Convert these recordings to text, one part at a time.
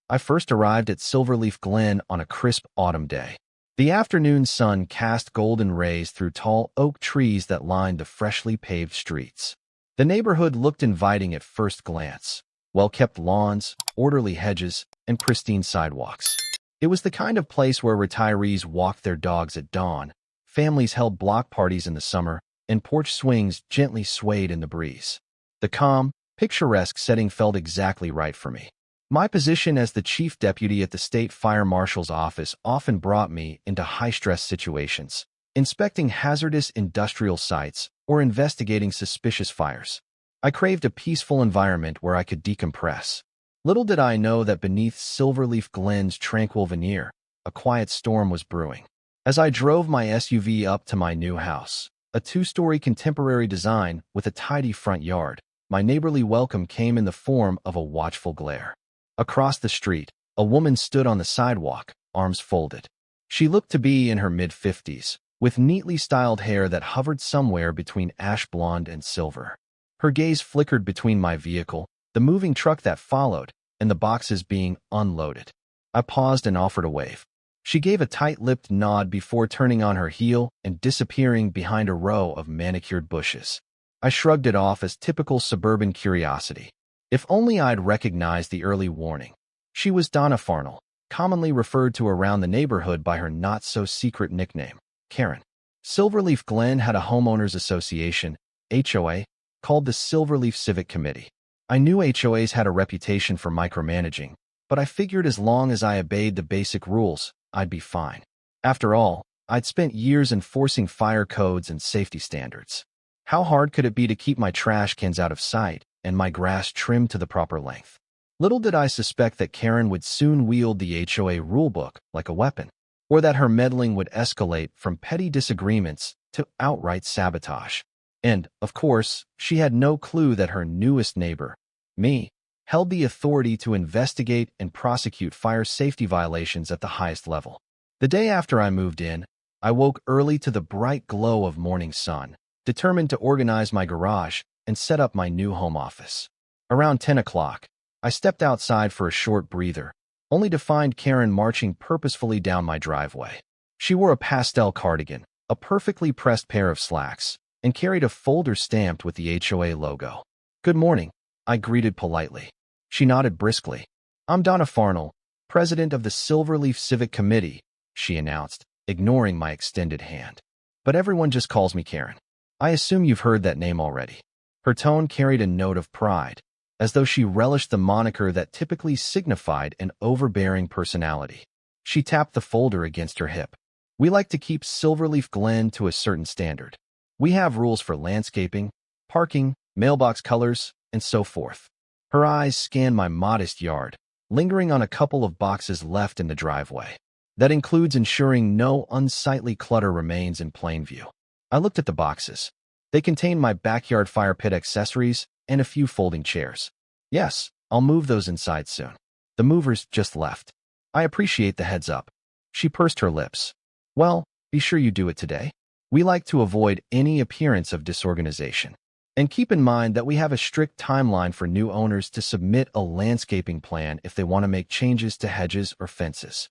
I first arrived at Silverleaf Glen on a crisp autumn day. The afternoon sun cast golden rays through tall oak trees that lined the freshly paved streets. The neighborhood looked inviting at first glance. Well-kept lawns, orderly hedges, and pristine sidewalks. It was the kind of place where retirees walked their dogs at dawn, families held block parties in the summer, and porch swings gently swayed in the breeze. The calm, picturesque setting felt exactly right for me. My position as the chief deputy at the state fire marshal's office often brought me into high-stress situations, inspecting hazardous industrial sites or investigating suspicious fires. I craved a peaceful environment where I could decompress. Little did I know that beneath Silverleaf Glen's tranquil veneer, a quiet storm was brewing. As I drove my SUV up to my new house, a two-story contemporary design with a tidy front yard, my neighborly welcome came in the form of a watchful glare. Across the street, a woman stood on the sidewalk, arms folded. She looked to be in her mid-50s, with neatly styled hair that hovered somewhere between ash blonde and silver. Her gaze flickered between my vehicle, the moving truck that followed, and the boxes being unloaded. I paused and offered a wave. She gave a tight-lipped nod before turning on her heel and disappearing behind a row of manicured bushes. I shrugged it off as typical suburban curiosity. If only I'd recognized the early warning. She was Donna Farnell, commonly referred to around the neighborhood by her not-so-secret nickname, Karen. Silverleaf Glen had a homeowners association, HOA, called the Silverleaf Civic Committee. I knew HOAs had a reputation for micromanaging, but I figured as long as I obeyed the basic rules, I'd be fine. After all, I'd spent years enforcing fire codes and safety standards. How hard could it be to keep my trash cans out of sight and my grass trimmed to the proper length? Little did I suspect that Karen would soon wield the HOA rulebook like a weapon, or that her meddling would escalate from petty disagreements to outright sabotage. And, of course, she had no clue that her newest neighbor, me, held the authority to investigate and prosecute fire safety violations at the highest level. The day after I moved in, I woke early to the bright glow of morning sun, determined to organize my garage and set up my new home office. Around 10 o'clock, I stepped outside for a short breather, only to find Karen marching purposefully down my driveway. She wore a pastel cardigan, a perfectly pressed pair of slacks, and carried a folder stamped with the HOA logo. "Good morning," I greeted politely. She nodded briskly. "I'm Donna Farnell, president of the Silverleaf Civic Committee," she announced, ignoring my extended hand. "But everyone just calls me Karen. I assume you've heard that name already." Her tone carried a note of pride, as though she relished the moniker that typically signified an overbearing personality. She tapped the folder against her hip. "We like to keep Silverleaf Glen to a certain standard. We have rules for landscaping, parking, mailbox colors, and so forth." Her eyes scanned my modest yard, lingering on a couple of boxes left in the driveway. "That includes ensuring no unsightly clutter remains in plain view." I looked at the boxes. They contained my backyard fire pit accessories and a few folding chairs. "Yes, I'll move those inside soon. The movers just left." "I appreciate the heads up." She pursed her lips. "Well, be sure you do it today. We like to avoid any appearance of disorganization. And keep in mind that we have a strict timeline for new owners to submit a landscaping plan if they want to make changes to hedges or fences."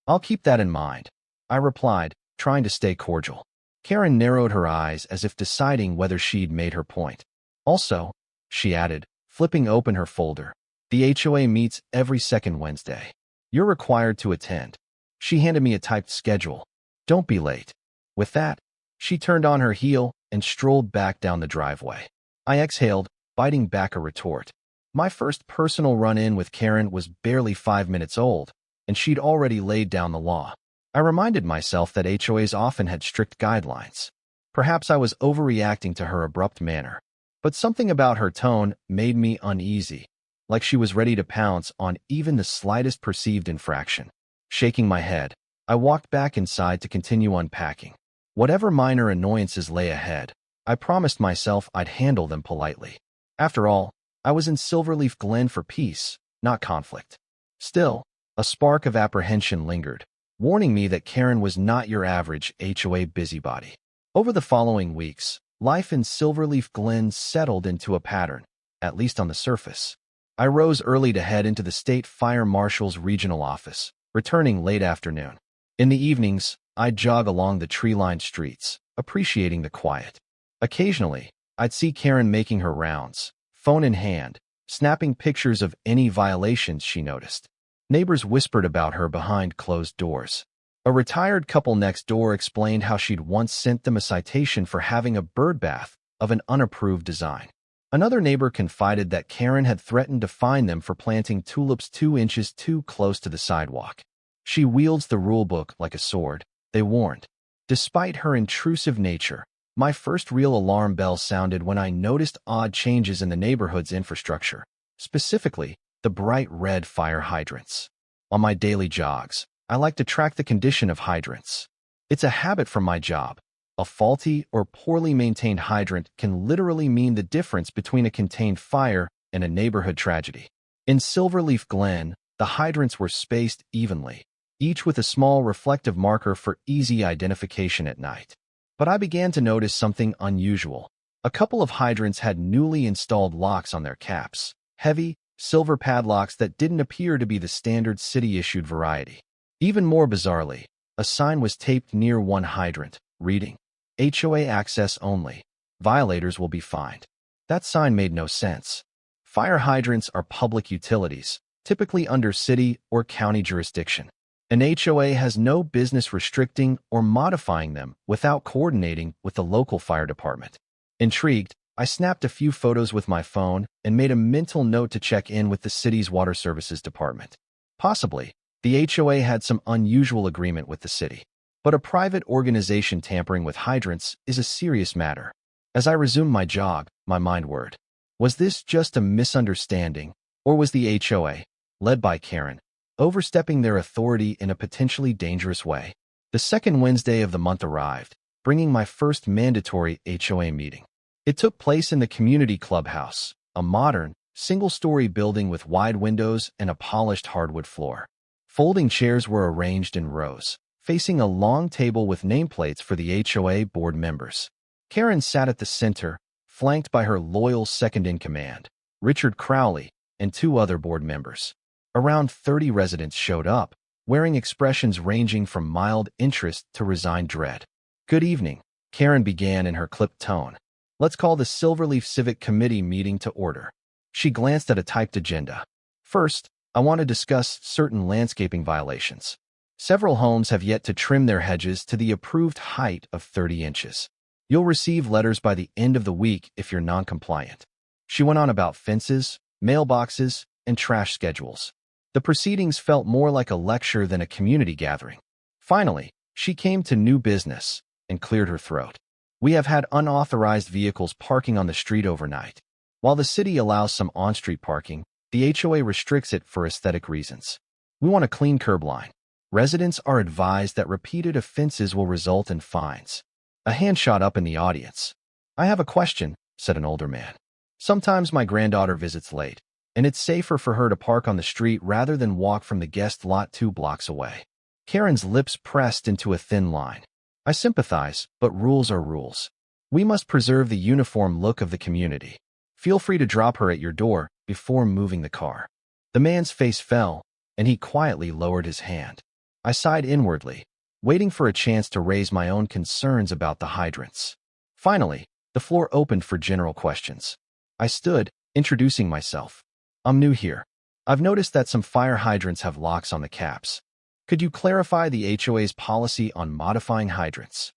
"I'll keep that in mind," I replied, trying to stay cordial. Karen narrowed her eyes as if deciding whether she'd made her point. "Also," she added, flipping open her folder, "the HOA meets every second Wednesday. You're required to attend." She handed me a typed schedule. "Don't be late." With that, she turned on her heel and strolled back down the driveway. I exhaled, biting back a retort. My first personal run-in with Karen was barely 5 minutes old, and she'd already laid down the law. I reminded myself that HOAs often had strict guidelines. Perhaps I was overreacting to her abrupt manner, but something about her tone made me uneasy, like she was ready to pounce on even the slightest perceived infraction. Shaking my head, I walked back inside to continue unpacking. Whatever minor annoyances lay ahead, I promised myself I'd handle them politely. After all, I was in Silverleaf Glen for peace, not conflict. Still, a spark of apprehension lingered, warning me that Karen was not your average HOA busybody. Over the following weeks, life in Silverleaf Glen settled into a pattern, at least on the surface. I rose early to head into the state fire marshal's regional office, returning late afternoon. In the evenings, I'd jog along the tree-lined streets, appreciating the quiet. Occasionally, I'd see Karen making her rounds, phone in hand, snapping pictures of any violations she noticed. Neighbors whispered about her behind closed doors. A retired couple next door explained how she'd once sent them a citation for having a bird bath of an unapproved design. Another neighbor confided that Karen had threatened to fine them for planting tulips 2 inches too close to the sidewalk. She wields the rulebook like a sword, they warned. Despite her intrusive nature, my first real alarm bell sounded when I noticed odd changes in the neighborhood's infrastructure, specifically the bright red fire hydrants. On my daily jogs, I like to track the condition of hydrants. It's a habit from my job. A faulty or poorly maintained hydrant can literally mean the difference between a contained fire and a neighborhood tragedy. In Silverleaf Glen, the hydrants were spaced evenly, each with a small reflective marker for easy identification at night. But I began to notice something unusual. A couple of hydrants had newly installed locks on their caps, heavy, silver padlocks that didn't appear to be the standard city-issued variety. Even more bizarrely, a sign was taped near one hydrant, reading, HOA access only. Violators will be fined. That sign made no sense. Fire hydrants are public utilities, typically under city or county jurisdiction. An HOA has no business restricting or modifying them without coordinating with the local fire department. Intrigued, I snapped a few photos with my phone and made a mental note to check in with the city's water services department. Possibly, the HOA had some unusual agreement with the city. But a private organization tampering with hydrants is a serious matter. As I resumed my jog, my mind whirred. Was this just a misunderstanding, or was the HOA, led by Karen, overstepping their authority in a potentially dangerous way? The second Wednesday of the month arrived, bringing my first mandatory HOA meeting. It took place in the community clubhouse, a modern, single-story building with wide windows and a polished hardwood floor. Folding chairs were arranged in rows, facing a long table with nameplates for the HOA board members. Karen sat at the center, flanked by her loyal second-in-command, Richard Crowley, and 2 other board members. Around 30 residents showed up, wearing expressions ranging from mild interest to resigned dread. "Good evening," Karen began in her clipped tone. "Let's call the Silverleaf Civic Committee meeting to order." She glanced at a typed agenda. "First, I want to discuss certain landscaping violations. Several homes have yet to trim their hedges to the approved height of 30 inches. You'll receive letters by the end of the week if you're non-compliant." She went on about fences, mailboxes, and trash schedules. The proceedings felt more like a lecture than a community gathering. Finally, she came to new business and cleared her throat. "We have had unauthorized vehicles parking on the street overnight. While the city allows some on-street parking, the HOA restricts it for aesthetic reasons. We want a clean curb line. Residents are advised that repeated offenses will result in fines." A hand shot up in the audience. "I have a question," said an older man. "Sometimes my granddaughter visits late, and it's safer for her to park on the street rather than walk from the guest lot 2 blocks away." Karen's lips pressed into a thin line. "I sympathize, but rules are rules. We must preserve the uniform look of the community. Feel free to drop her at your door before moving the car." The man's face fell, and he quietly lowered his hand. I sighed inwardly, waiting for a chance to raise my own concerns about the hydrants. Finally, the floor opened for general questions. I stood, introducing myself. "I'm new here. I've noticed that some fire hydrants have locks on the caps. Could you clarify the HOA's policy on modifying hydrants?"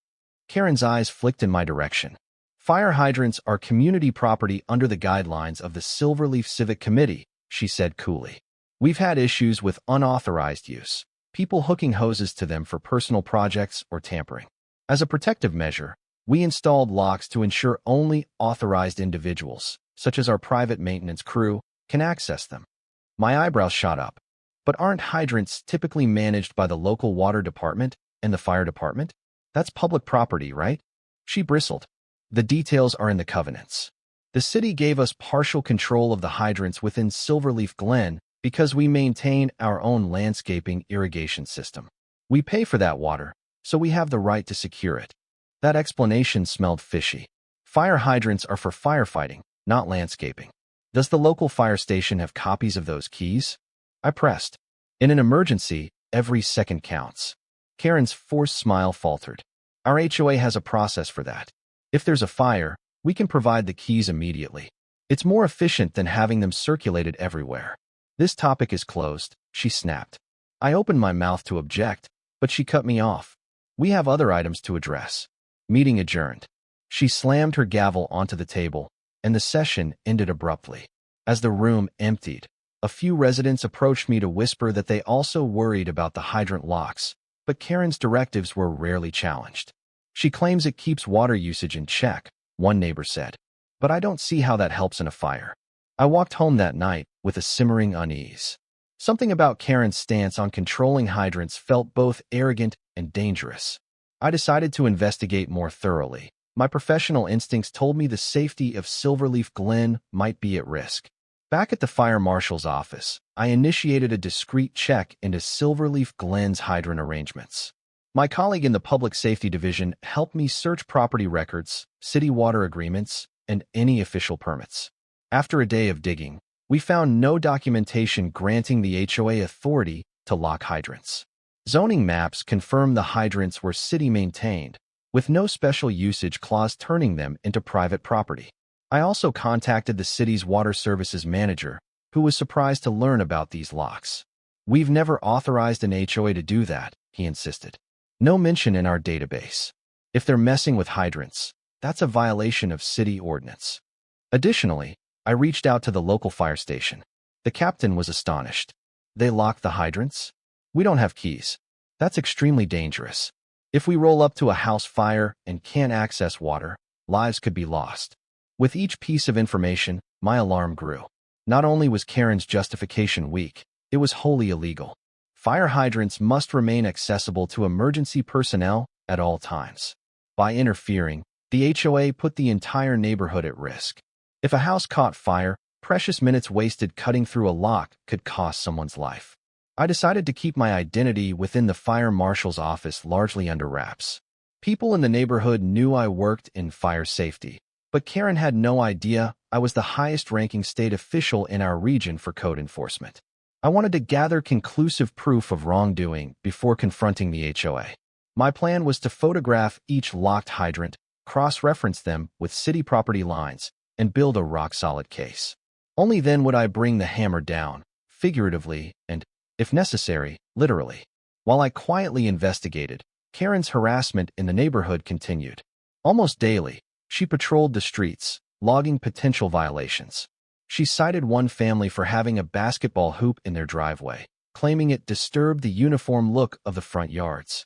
Karen's eyes flicked in my direction. "Fire hydrants are community property under the guidelines of the Silverleaf Civic Committee," she said coolly. "We've had issues with unauthorized use, people hooking hoses to them for personal projects or tampering. As a protective measure, we installed locks to ensure only authorized individuals, such as our private maintenance crew, can access them." My eyebrows shot up. "But aren't hydrants typically managed by the local water department and the fire department? That's public property, right?" She bristled. "The details are in the covenants. The city gave us partial control of the hydrants within Silverleaf Glen because we maintain our own landscaping irrigation system. We pay for that water, so we have the right to secure it." That explanation smelled fishy. Fire hydrants are for firefighting, not landscaping. Does the local fire station have copies of those keys? I pressed. In an emergency, every second counts. Karen's forced smile faltered. Our HOA has a process for that. If there's a fire, we can provide the keys immediately. It's more efficient than having them circulated everywhere. This topic is closed, she snapped. I opened my mouth to object, but she cut me off. We have other items to address. Meeting adjourned. She slammed her gavel onto the table, and the session ended abruptly. As the room emptied, a few residents approached me to whisper that they also worried about the hydrant locks, but Karen's directives were rarely challenged. She claims it keeps water usage in check, one neighbor said. But I don't see how that helps in a fire. I walked home that night with a simmering unease. Something about Karen's stance on controlling hydrants felt both arrogant and dangerous. I decided to investigate more thoroughly. My professional instincts told me the safety of Silverleaf Glen might be at risk. Back at the fire marshal's office, I initiated a discreet check into Silverleaf Glen's hydrant arrangements. My colleague in the Public Safety Division helped me search property records, city water agreements, and any official permits. After a day of digging, we found no documentation granting the HOA authority to lock hydrants. Zoning maps confirmed the hydrants were city-maintained, with no special usage clause turning them into private property. I also contacted the city's water services manager, who was surprised to learn about these locks. We've never authorized an HOA to do that, he insisted. No mention in our database. If they're messing with hydrants, that's a violation of city ordinance. Additionally, I reached out to the local fire station. The captain was astonished. They lock the hydrants? We don't have keys. That's extremely dangerous. If we roll up to a house fire and can't access water, lives could be lost. With each piece of information, my alarm grew. Not only was Karen's justification weak, it was wholly illegal. Fire hydrants must remain accessible to emergency personnel at all times. By interfering, the HOA put the entire neighborhood at risk. If a house caught fire, precious minutes wasted cutting through a lock could cost someone's life. I decided to keep my identity within the fire marshal's office largely under wraps. People in the neighborhood knew I worked in fire safety, but Karen had no idea I was the highest-ranking state official in our region for code enforcement. I wanted to gather conclusive proof of wrongdoing before confronting the HOA. My plan was to photograph each locked hydrant, cross-reference them with city property lines, and build a rock-solid case. Only then would I bring the hammer down, figuratively and, if necessary, literally. While I quietly investigated, Karen's harassment in the neighborhood continued. Almost daily, she patrolled the streets, logging potential violations. She cited one family for having a basketball hoop in their driveway, claiming it disturbed the uniform look of the front yards.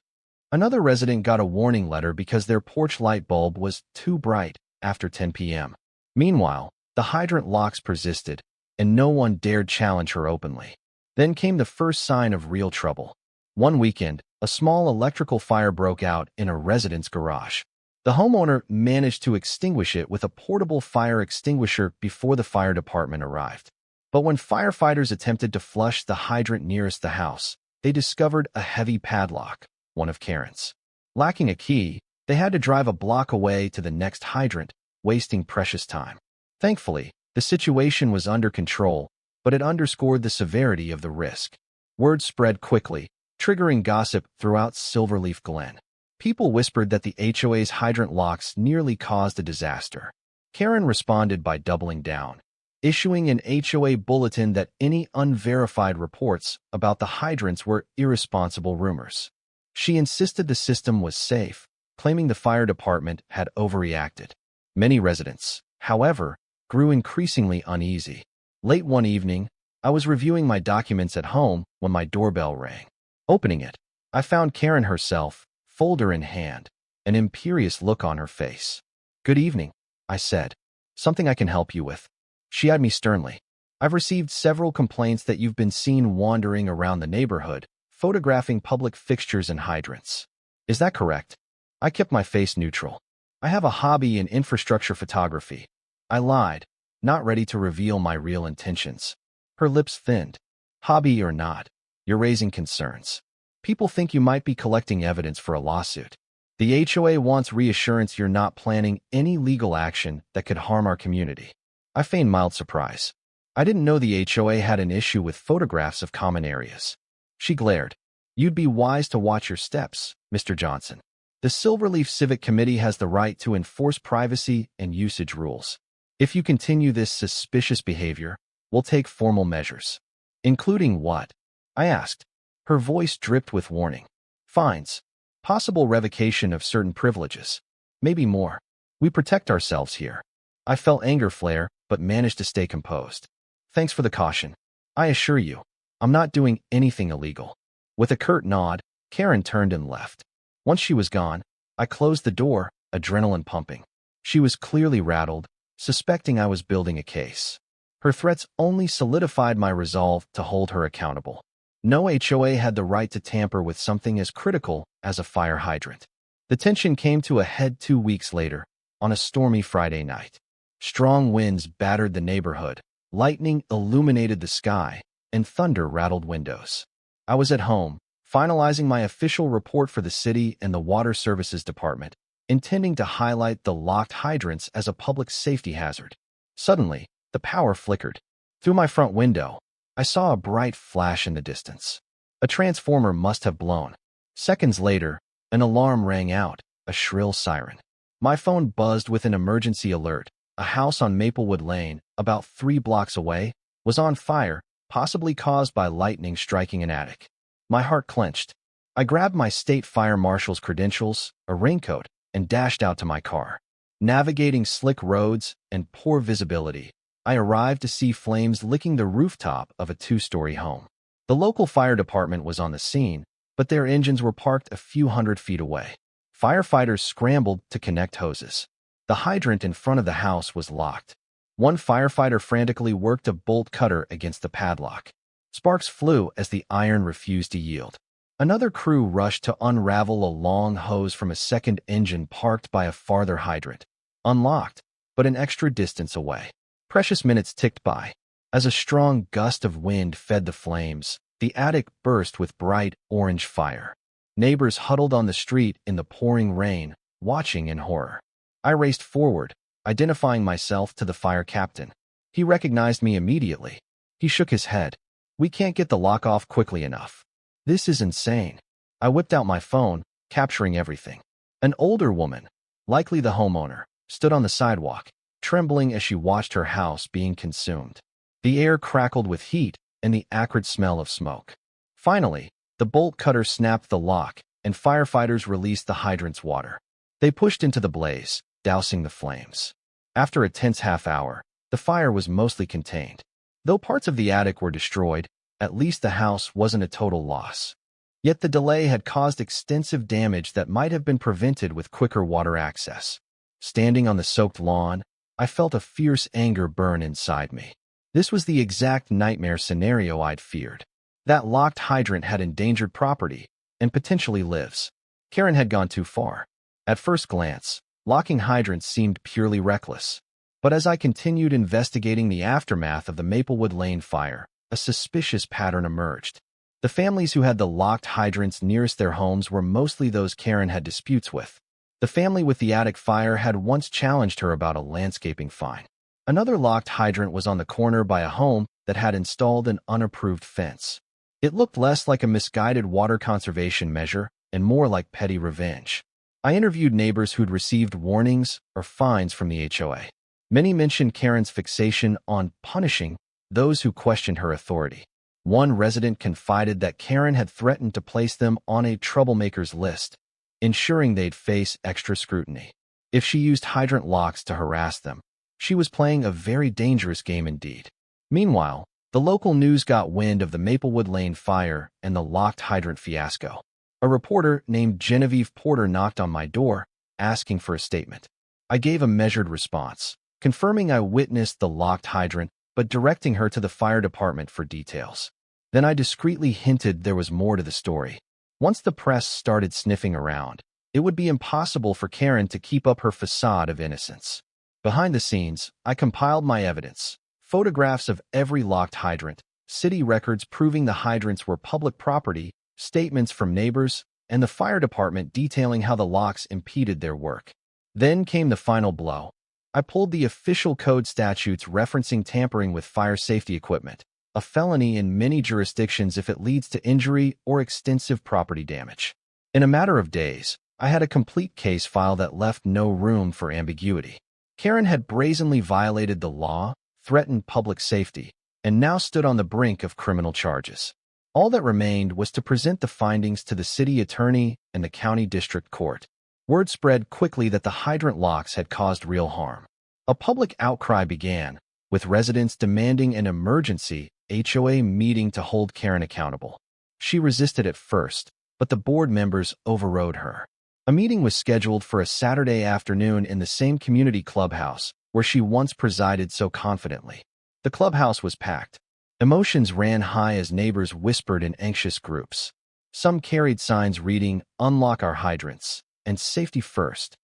Another resident got a warning letter because their porch light bulb was too bright after 10 p.m. Meanwhile, the hydrant locks persisted, and no one dared challenge her openly. Then came the first sign of real trouble. One weekend, a small electrical fire broke out in a resident's garage. The homeowner managed to extinguish it with a portable fire extinguisher before the fire department arrived. But when firefighters attempted to flush the hydrant nearest the house, they discovered a heavy padlock, one of Karen's. Lacking a key, they had to drive a block away to the next hydrant, wasting precious time. Thankfully, the situation was under control, but it underscored the severity of the risk. Word spread quickly, triggering gossip throughout Silverleaf Glen. People whispered that the HOA's hydrant locks nearly caused a disaster. Karen responded by doubling down, issuing an HOA bulletin that any unverified reports about the hydrants were irresponsible rumors. She insisted the system was safe, claiming the fire department had overreacted. Many residents, however, grew increasingly uneasy. Late one evening, I was reviewing my documents at home when my doorbell rang. Opening it, I found Karen herself, folder in hand, an imperious look on her face. "Good evening," I said. "Something I can help you with?" She eyed me sternly. "I've received several complaints that you've been seen wandering around the neighborhood, photographing public fixtures and hydrants. Is that correct?" I kept my face neutral. "I have a hobby in infrastructure photography." I lied, not ready to reveal my real intentions. Her lips thinned. "Hobby or not, you're raising concerns. People think you might be collecting evidence for a lawsuit. The HOA wants reassurance you're not planning any legal action that could harm our community." I feigned mild surprise. I didn't know the HOA had an issue with photographs of common areas. She glared. You'd be wise to watch your steps, Mr. Johnson. The Silverleaf Civic Committee has the right to enforce privacy and usage rules. If you continue this suspicious behavior, we'll take formal measures. Including what? I asked. Her voice dripped with warning. Fines. Possible revocation of certain privileges. Maybe more. We protect ourselves here. I felt anger flare, but managed to stay composed. Thanks for the caution. I assure you, I'm not doing anything illegal. With a curt nod, Karen turned and left. Once she was gone, I closed the door, adrenaline pumping. She was clearly rattled, suspecting I was building a case. Her threats only solidified my resolve to hold her accountable. No HOA had the right to tamper with something as critical as a fire hydrant. The tension came to a head 2 weeks later, on a stormy Friday night. Strong winds battered the neighborhood, lightning illuminated the sky, and thunder rattled windows. I was at home, finalizing my official report for the city and the Water Services Department, intending to highlight the locked hydrants as a public safety hazard. Suddenly, the power flickered. Through my front window, I saw a bright flash in the distance. A transformer must have blown. Seconds later, an alarm rang out, a shrill siren. My phone buzzed with an emergency alert. A house on Maplewood Lane, about 3 blocks away, was on fire, possibly caused by lightning striking an attic. My heart clenched. I grabbed my state fire marshal's credentials, a raincoat, and dashed out to my car. Navigating slick roads and poor visibility, I arrived to see flames licking the rooftop of a 2-story home. The local fire department was on the scene, but their engines were parked a few hundred feet away. Firefighters scrambled to connect hoses. The hydrant in front of the house was locked. One firefighter frantically worked a bolt cutter against the padlock. Sparks flew as the iron refused to yield. Another crew rushed to unravel a long hose from a second engine parked by a farther hydrant. Unlocked, but an extra distance away. Precious minutes ticked by. As a strong gust of wind fed the flames, the attic burst with bright orange fire. Neighbors huddled on the street in the pouring rain, watching in horror. I raced forward, identifying myself to the fire captain. He recognized me immediately. He shook his head. We can't get the lock off quickly enough. This is insane. I whipped out my phone, capturing everything. An older woman, likely the homeowner, stood on the sidewalk, trembling as she watched her house being consumed. The air crackled with heat and the acrid smell of smoke. Finally, the bolt cutter snapped the lock, and firefighters released the hydrant's water. They pushed into the blaze, dousing the flames. After a tense half-hour, the fire was mostly contained. Though parts of the attic were destroyed, at least the house wasn't a total loss. Yet the delay had caused extensive damage that might have been prevented with quicker water access. Standing on the soaked lawn, I felt a fierce anger burn inside me. This was the exact nightmare scenario I'd feared. That locked hydrant had endangered property, and potentially lives. Karen had gone too far. At first glance, locking hydrants seemed purely reckless. But as I continued investigating the aftermath of the Maplewood Lane fire, a suspicious pattern emerged. The families who had the locked hydrants nearest their homes were mostly those Karen had disputes with. The family with the attic fire had once challenged her about a landscaping fine. Another locked hydrant was on the corner by a home that had installed an unapproved fence. It looked less like a misguided water conservation measure and more like petty revenge. I interviewed neighbors who'd received warnings or fines from the HOA. Many mentioned Karen's fixation on punishing those who questioned her authority. One resident confided that Karen had threatened to place them on a troublemakers list, ensuring they'd face extra scrutiny. If she used hydrant locks to harass them, she was playing a very dangerous game indeed. Meanwhile, the local news got wind of the Maplewood Lane fire and the locked hydrant fiasco. A reporter named Genevieve Porter knocked on my door, asking for a statement. I gave a measured response, confirming I witnessed the locked hydrant, but directing her to the fire department for details. Then I discreetly hinted there was more to the story. Once the press started sniffing around, it would be impossible for Karen to keep up her facade of innocence. Behind the scenes, I compiled my evidence, photographs of every locked hydrant, city records proving the hydrants were public property, statements from neighbors, and the fire department detailing how the locks impeded their work. Then came the final blow. I pulled the official code statutes referencing tampering with fire safety equipment, a felony in many jurisdictions if it leads to injury or extensive property damage. In a matter of days, I had a complete case file that left no room for ambiguity. Karen had brazenly violated the law, threatened public safety, and now stood on the brink of criminal charges. All that remained was to present the findings to the city attorney and the county district court. Word spread quickly that the hydrant locks had caused real harm. A public outcry began, with residents demanding an emergency HOA meeting to hold Karen accountable. She resisted at first, but the board members overrode her. A meeting was scheduled for a Saturday afternoon in the same community clubhouse where she once presided so confidently. The clubhouse was packed. Emotions ran high as neighbors whispered in anxious groups. Some carried signs reading, "Unlock our hydrants," and "Safety first."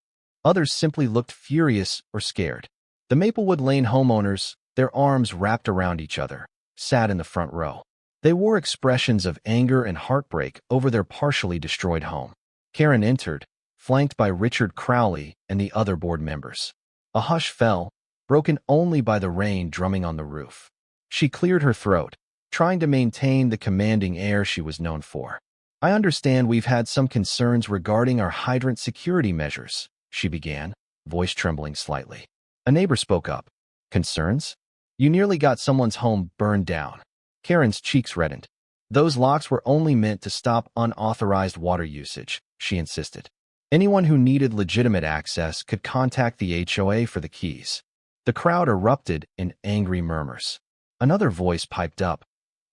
Others simply looked furious or scared. The Maplewood Lane homeowners, their arms wrapped around each other, sat in the front row. They wore expressions of anger and heartbreak over their partially destroyed home. Karen entered, flanked by Richard Crowley and the other board members. A hush fell, broken only by the rain drumming on the roof. She cleared her throat, trying to maintain the commanding air she was known for. "I understand we've had some concerns regarding our hydrant security measures," she began, voice trembling slightly. A neighbor spoke up. "Concerns? You nearly got someone's home burned down." Karen's cheeks reddened. "Those locks were only meant to stop unauthorized water usage," she insisted. "Anyone who needed legitimate access could contact the HOA for the keys." The crowd erupted in angry murmurs. Another voice piped up.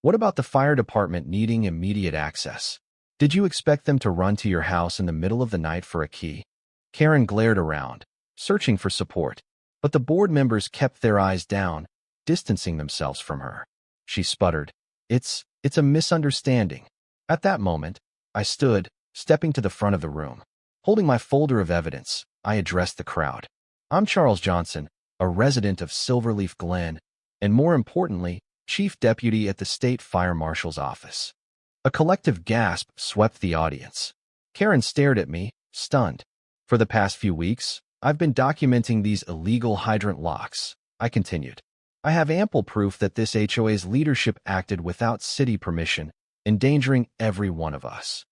"What about the fire department needing immediate access? Did you expect them to run to your house in the middle of the night for a key?" Karen glared around, searching for support, but the board members kept their eyes down, distancing themselves from her. She sputtered, It's a misunderstanding." At that moment, I stood, stepping to the front of the room. Holding my folder of evidence, I addressed the crowd. "I'm Charles Johnson, a resident of Silverleaf Glen, and more importantly, Chief Deputy at the State Fire Marshal's office." A collective gasp swept the audience. Karen stared at me, stunned. "For the past few weeks, I've been documenting these illegal hydrant locks," I continued. "I have ample proof that this HOA's leadership acted without city permission, endangering every one of us."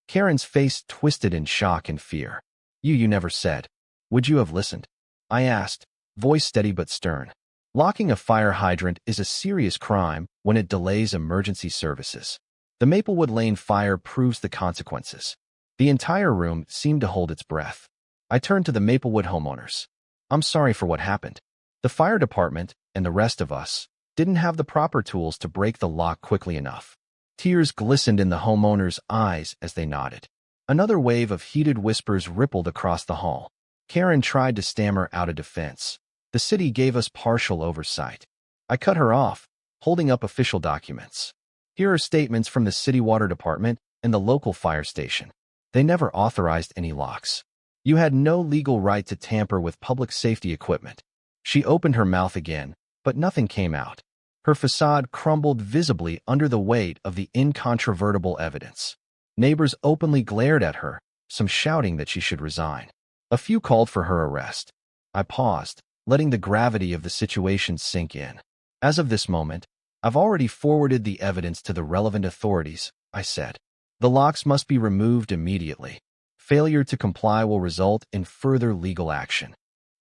Karen's face twisted in shock and fear. You never said. Would you have listened?" I asked, voice steady but stern. "Locking a fire hydrant is a serious crime when it delays emergency services. The Maplewood Lane fire proves the consequences." The entire room seemed to hold its breath. I turned to the Maplewood homeowners. "I'm sorry for what happened. The fire department, and the rest of us, didn't have the proper tools to break the lock quickly enough." Tears glistened in the homeowners' eyes as they nodded. Another wave of heated whispers rippled across the hall. Karen tried to stammer out a defense. "The city gave us partial oversight." I cut her off, holding up official documents. "Here are statements from the city water department and the local fire station. They never authorized any locks. You had no legal right to tamper with public safety equipment." She opened her mouth again, but nothing came out. Her facade crumbled visibly under the weight of the incontrovertible evidence. Neighbors openly glared at her, some shouting that she should resign. A few called for her arrest. I paused, letting the gravity of the situation sink in. "As of this moment, I've already forwarded the evidence to the relevant authorities," I said. "The locks must be removed immediately. Failure to comply will result in further legal action."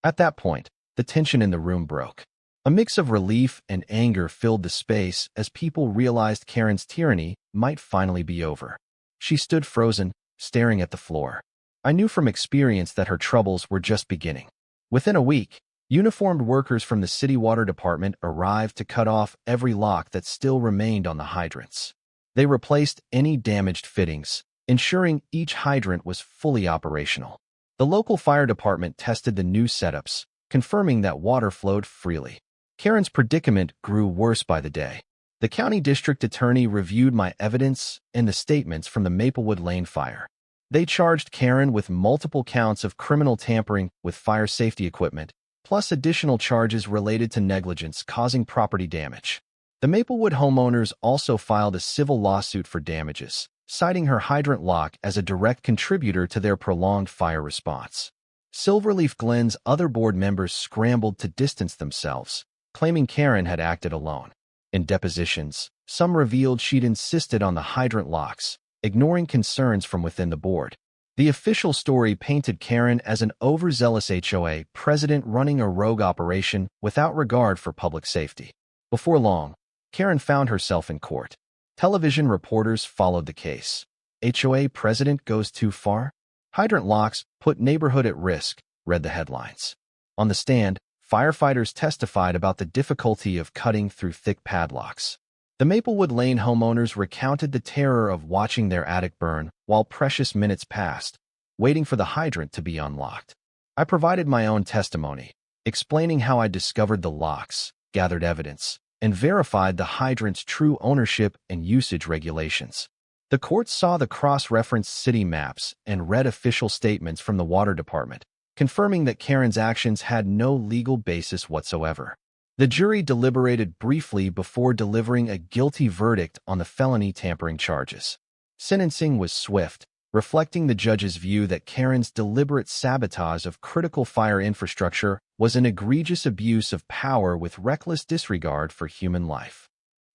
At that point, the tension in the room broke. A mix of relief and anger filled the space as people realized Karen's tyranny might finally be over. She stood frozen, staring at the floor. I knew from experience that her troubles were just beginning. Within a week, uniformed workers from the city water department arrived to cut off every lock that still remained on the hydrants. They replaced any damaged fittings, ensuring each hydrant was fully operational. The local fire department tested the new setups, confirming that water flowed freely. Karen's predicament grew worse by the day. The county district attorney reviewed my evidence and the statements from the Maplewood Lane fire. They charged Karen with multiple counts of criminal tampering with fire safety equipment, plus additional charges related to negligence causing property damage. The Maplewood homeowners also filed a civil lawsuit for damages, citing her hydrant lock as a direct contributor to their prolonged fire response. Silverleaf Glen's other board members scrambled to distance themselves, claiming Karen had acted alone. In depositions, some revealed she'd insisted on the hydrant locks, ignoring concerns from within the board. The official story painted Karen as an overzealous HOA president running a rogue operation without regard for public safety. Before long, Karen found herself in court. Television reporters followed the case. HOA president goes too far? Hydrant locks put neighborhood at risk, read the headlines. On the stand, firefighters testified about the difficulty of cutting through thick padlocks. The Maplewood Lane homeowners recounted the terror of watching their attic burn while precious minutes passed, waiting for the hydrant to be unlocked. I provided my own testimony, explaining how I discovered the locks, gathered evidence, and verified the hydrant's true ownership and usage regulations. The court saw the cross-referenced city maps and read official statements from the water department, confirming that Karen's actions had no legal basis whatsoever. The jury deliberated briefly before delivering a guilty verdict on the felony tampering charges. Sentencing was swift, reflecting the judge's view that Karen's deliberate sabotage of critical fire infrastructure was an egregious abuse of power with reckless disregard for human life.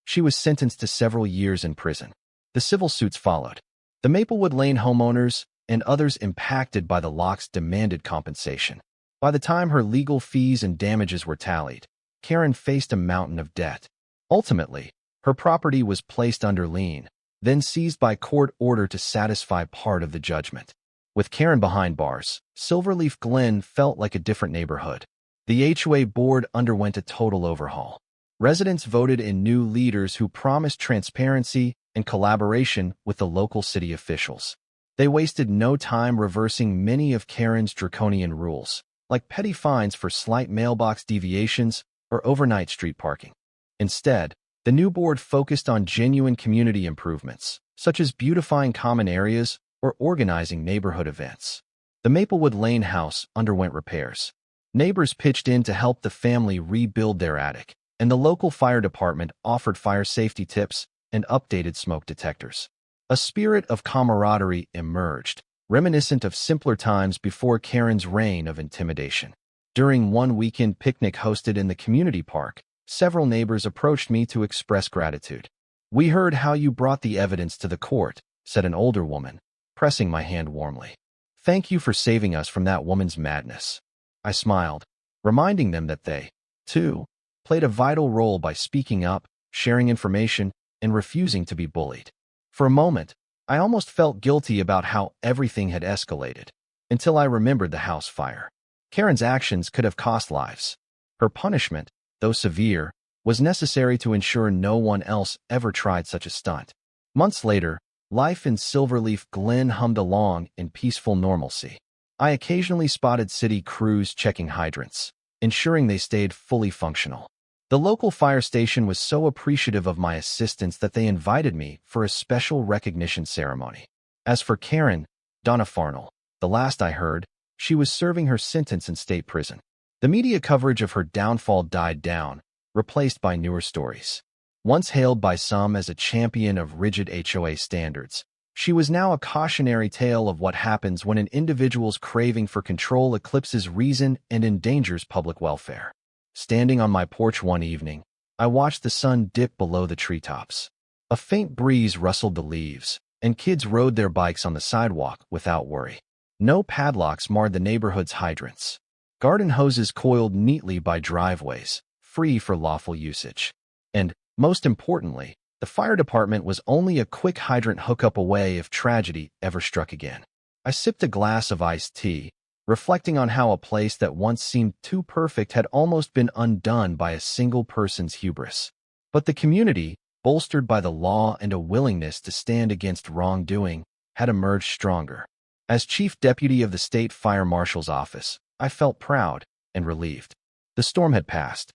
She was sentenced to several years in prison. The civil suits followed. The Maplewood Lane homeowners and others impacted by the locks demanded compensation. By the time her legal fees and damages were tallied, Karen faced a mountain of debt. Ultimately, her property was placed under lien, then seized by court order to satisfy part of the judgment. With Karen behind bars, Silverleaf Glen felt like a different neighborhood. The HOA board underwent a total overhaul. Residents voted in new leaders who promised transparency and collaboration with the local city officials. They wasted no time reversing many of Karen's draconian rules, like petty fines for slight mailbox deviations or overnight street parking. Instead, the new board focused on genuine community improvements, such as beautifying common areas or organizing neighborhood events. The Maplewood Lane house underwent repairs. Neighbors pitched in to help the family rebuild their attic, and the local fire department offered fire safety tips and updated smoke detectors. A spirit of camaraderie emerged, reminiscent of simpler times before Karen's reign of intimidation. During one weekend picnic hosted in the community park, several neighbors approached me to express gratitude. "We heard how you brought the evidence to the court," said an older woman, pressing my hand warmly. "Thank you for saving us from that woman's madness." I smiled, reminding them that they, too, played a vital role by speaking up, sharing information, and refusing to be bullied. For a moment, I almost felt guilty about how everything had escalated, until I remembered the house fire. Karen's actions could have cost lives. Her punishment, though severe, was necessary to ensure no one else ever tried such a stunt. Months later, life in Silverleaf Glen hummed along in peaceful normalcy. I occasionally spotted city crews checking hydrants, ensuring they stayed fully functional. The local fire station was so appreciative of my assistance that they invited me for a special recognition ceremony. As for Karen, Donna Farnell, the last I heard, she was serving her sentence in state prison. The media coverage of her downfall died down, replaced by newer stories. Once hailed by some as a champion of rigid HOA standards, she was now a cautionary tale of what happens when an individual's craving for control eclipses reason and endangers public welfare. Standing on my porch one evening, I watched the sun dip below the treetops. A faint breeze rustled the leaves, and kids rode their bikes on the sidewalk without worry. No padlocks marred the neighborhood's hydrants. Garden hoses coiled neatly by driveways, free for lawful usage. And, most importantly, the fire department was only a quick hydrant hookup away if tragedy ever struck again. I sipped a glass of iced tea, reflecting on how a place that once seemed too perfect had almost been undone by a single person's hubris. But the community, bolstered by the law and a willingness to stand against wrongdoing, had emerged stronger. As chief deputy of the state fire marshal's office, I felt proud and relieved. The storm had passed,